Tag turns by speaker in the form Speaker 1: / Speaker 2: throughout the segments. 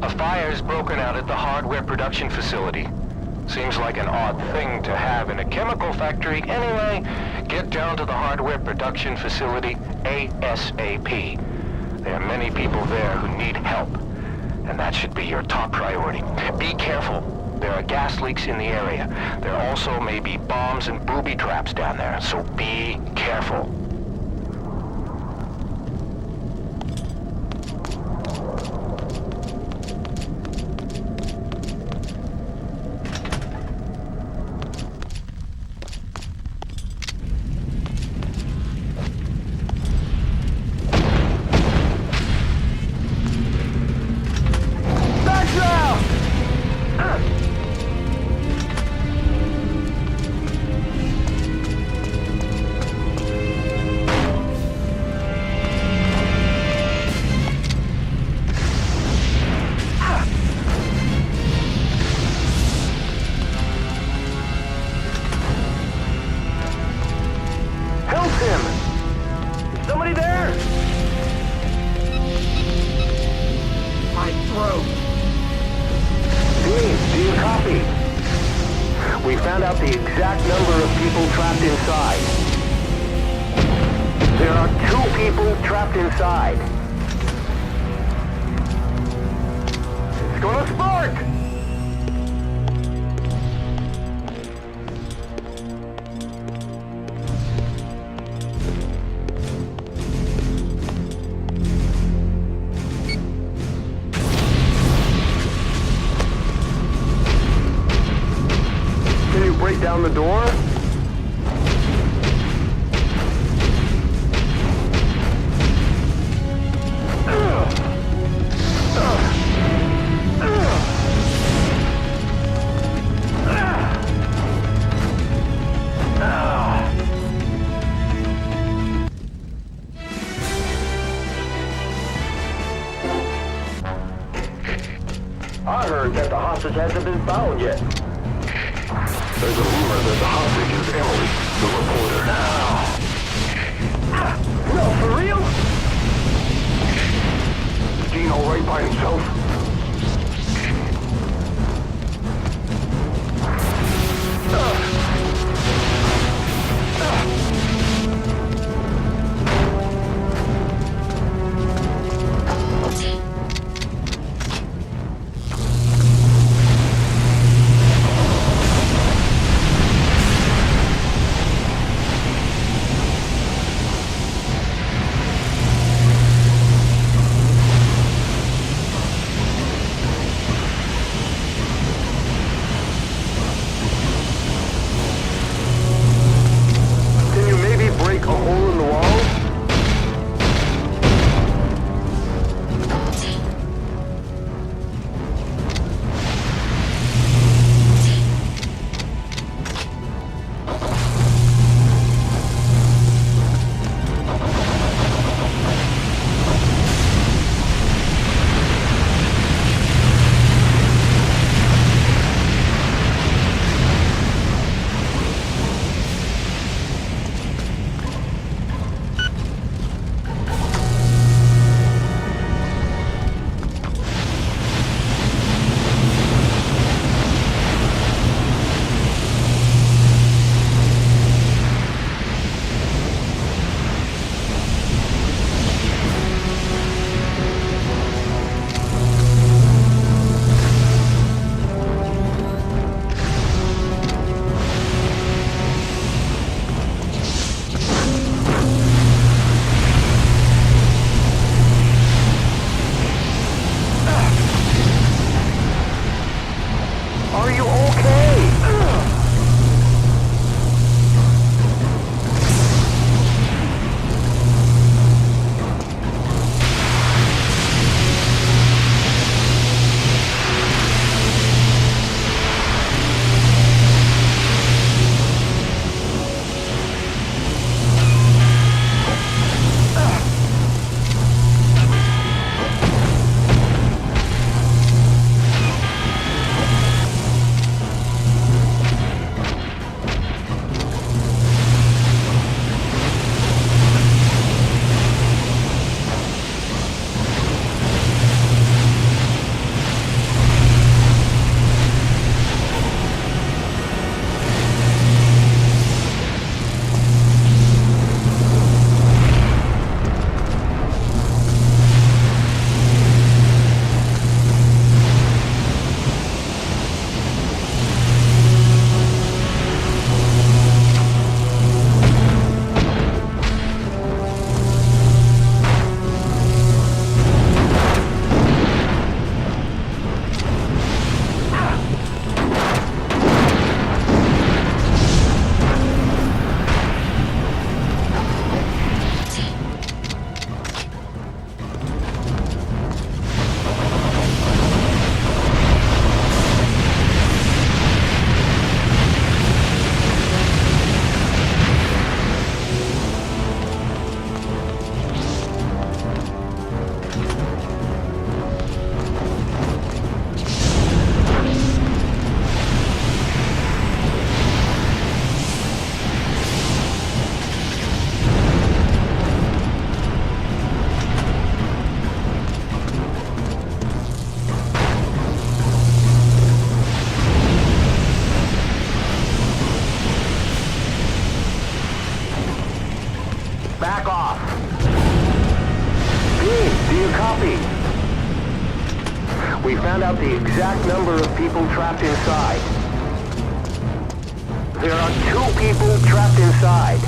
Speaker 1: A fire's broken out at the hardware production facility. Seems like an odd thing to have in a chemical factory. Anyway, get down to the hardware production facility ASAP. There are many people there who need help, and that should be your top priority. Be careful. There are gas leaks in the area. There also may be bombs and booby traps down there, so be careful. We found out the exact number of people trapped inside. There are 2 people trapped inside. It's gonna spark! Break down the door? I heard that the hostage hasn't been found yet. There's a rumor that the hostage is Emily, the reporter. No, for real? Is Dean all right by himself?
Speaker 2: copy? We found out the exact number of people trapped inside. There are 2 people trapped inside.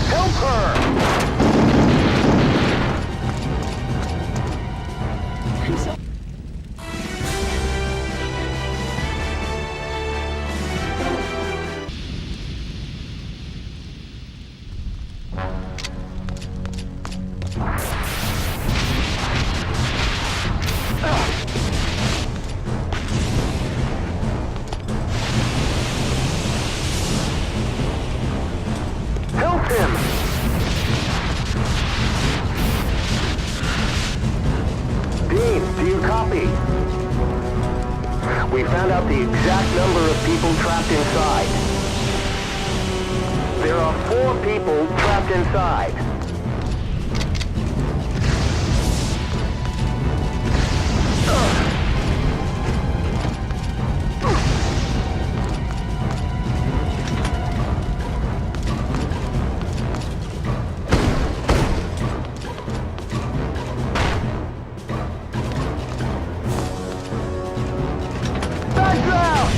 Speaker 2: Help her! Help him! Dean, do you copy? We found out the exact number of people trapped inside. There are 4 people trapped inside. Back out!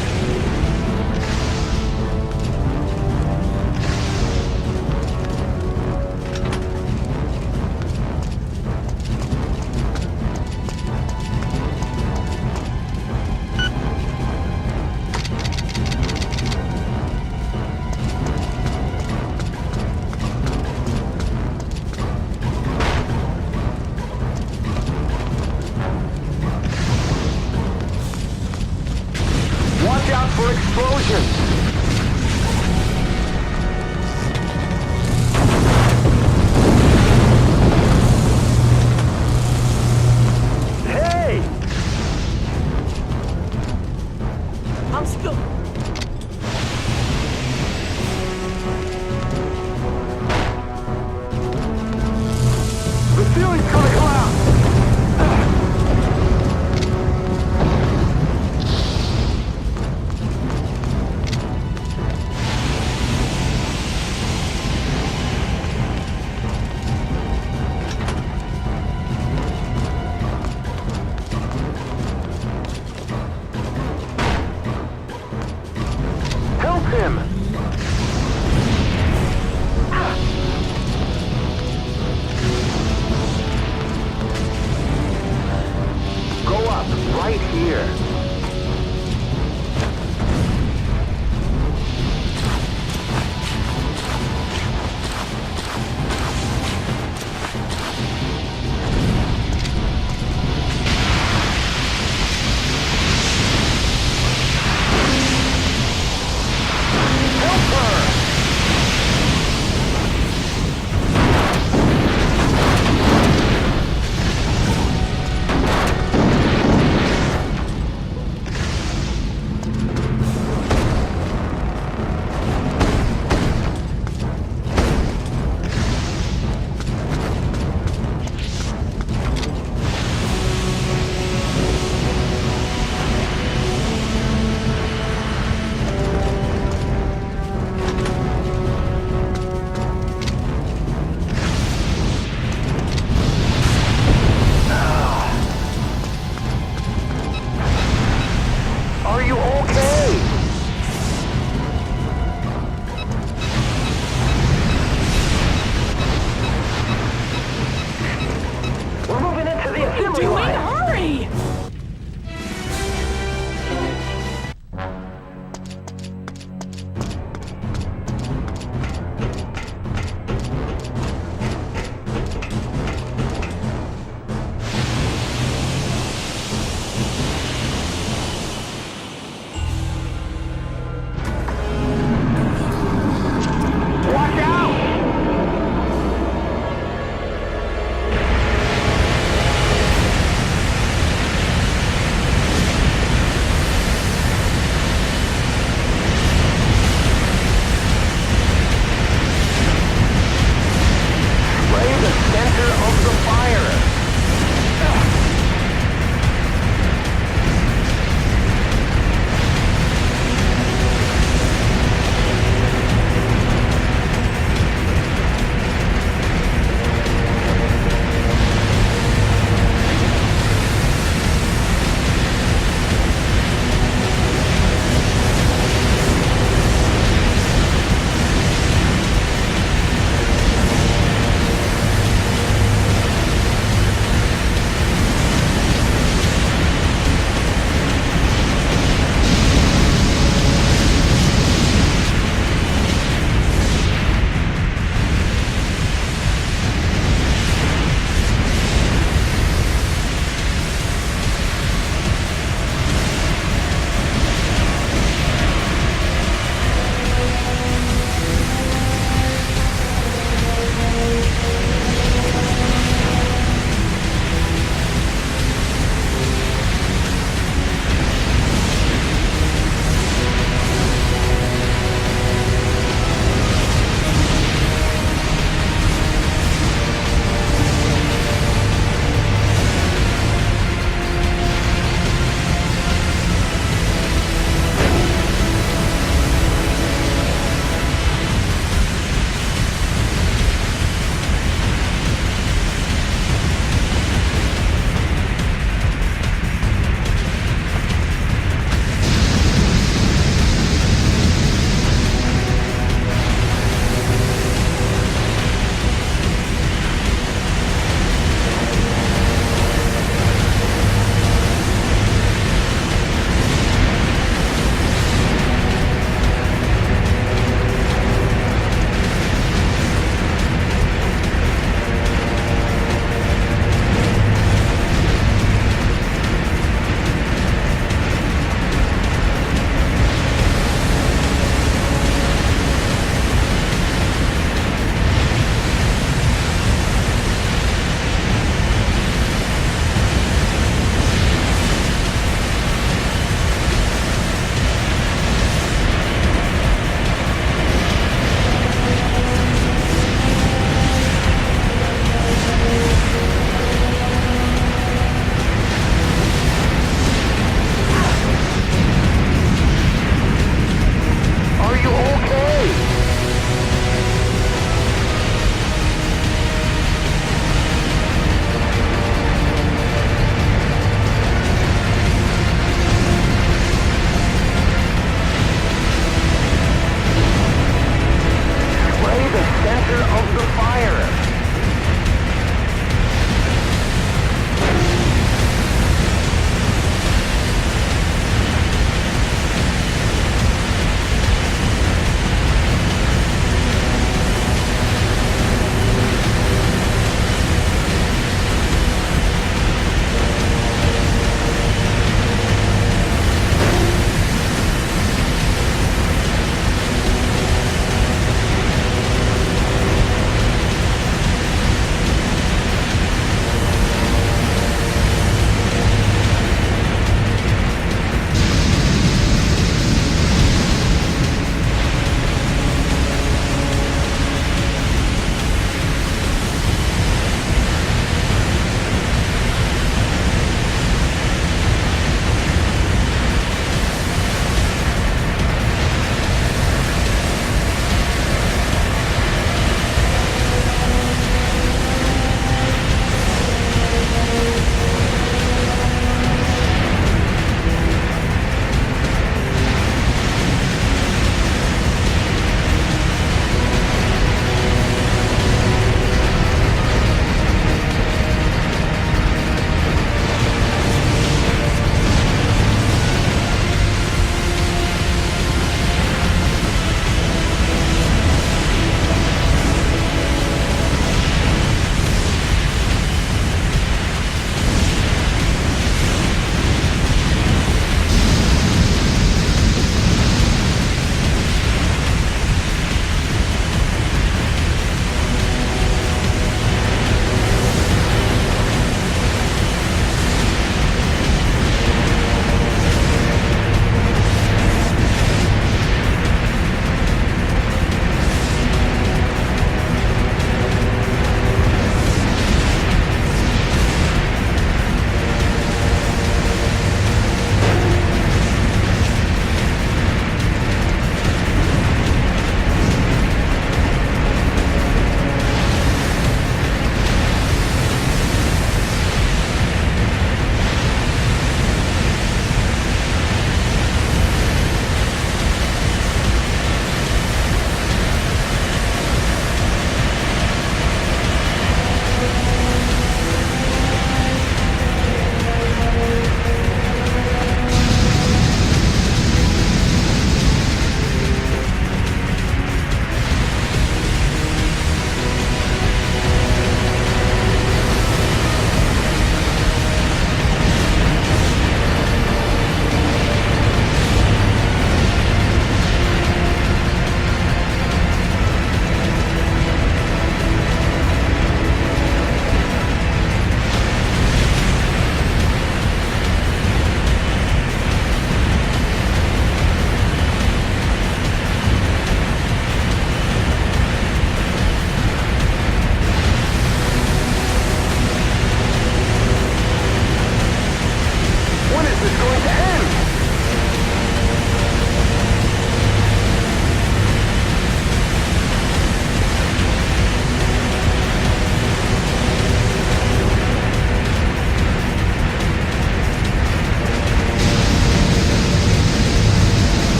Speaker 2: the fire!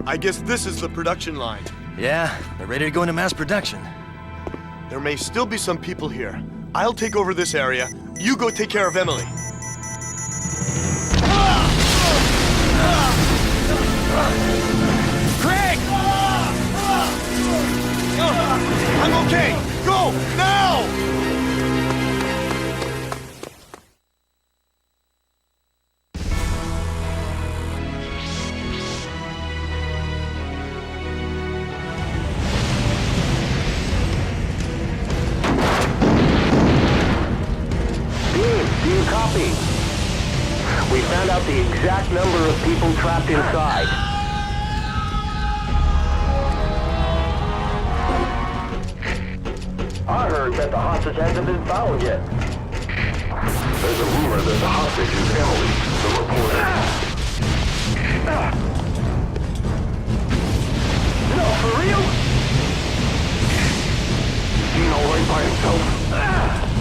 Speaker 3: I guess this is the production line.
Speaker 4: Yeah, they're ready to go into mass production.
Speaker 3: There may still be some people here. I'll take over this area. You go take care of Emily.
Speaker 4: Craig!
Speaker 3: I'm okay! Go! Now!
Speaker 2: Dean, do you copy? We found out the exact number of people trapped inside. I heard that the hostage hasn't been found yet. There's a rumor that the hostage is Emily, the reporter. No, for real? Dean all right by himself?